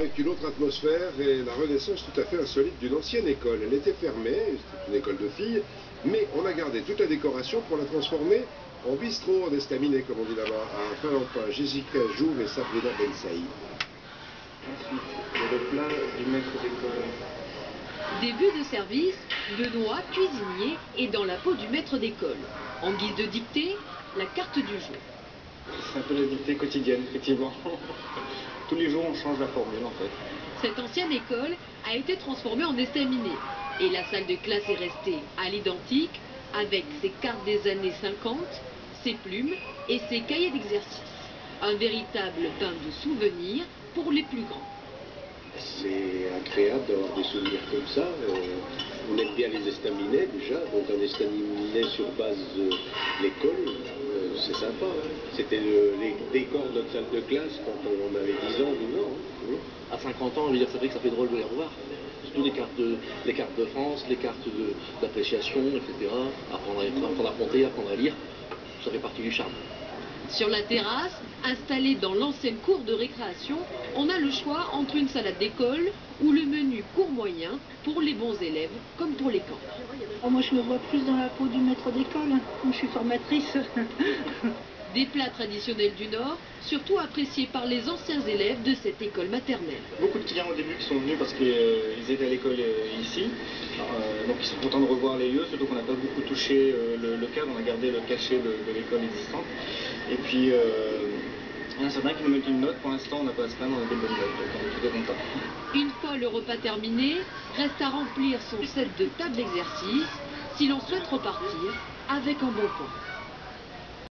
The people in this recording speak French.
avec une autre atmosphère et la renaissance tout à fait insolite d'une ancienne école. Elle était fermée, c'était une école de filles, mais on a gardé toute la décoration pour la transformer en bistrot, en estaminet, comme on dit là-bas, à Finlampin. Jessica Jour et Sabrina Ben Saïd. Ensuite, il y a le plat du maître d'école. Début de service, Benoît, cuisinier, est dans la peau du maître d'école. En guise de dictée, la carte du jour. C'est un peu la dictée quotidienne, effectivement. Tous les jours, on change la formule, en fait. Cette ancienne école a été transformée en estaminet. Et la salle de classe est restée à l'identique, avec ses cartes des années 50, ses plumes et ses cahiers d'exercice. Un véritable bain de souvenirs pour les plus grands. C'est agréable d'avoir des souvenirs comme ça. On aime bien les estaminets déjà, donc un estaminet sur base de l'école, c'est sympa. Hein. C'était les décors de notre salle de classe quand on avait 10 ans, 12 ans. Hein. À 50 ans, je veux dire, c'est vrai que ça fait drôle de les revoir. Surtout les cartes de France, les cartes d'appréciation, etc. Apprendre à compter, apprendre à lire, ça fait partie du charme. Sur la terrasse, installée dans l'ancienne cour de récréation, on a le choix entre une salade d'école ou le menu court-moyen pour les bons élèves comme pour les camps. Oh, moi je me vois plus dans la peau du maître d'école, je suis formatrice. Des plats traditionnels du Nord, surtout appréciés par les anciens élèves de cette école maternelle. Beaucoup de clients au début qui sont venus parce qu'ils étaient à l'école ici, donc ils sont contents de revoir les lieux, surtout qu'on n'a pas beaucoup touché le cadre, on a gardé le cachet de l'école existante. Et puis, il y en a certains qui nous mettent une note, pour l'instant on n'a pas à se plaindre, on a des bonnes notes, donc on est tout à content. Une fois le repas terminé, reste à remplir son set de table d'exercice si l'on souhaite repartir avec un bon point.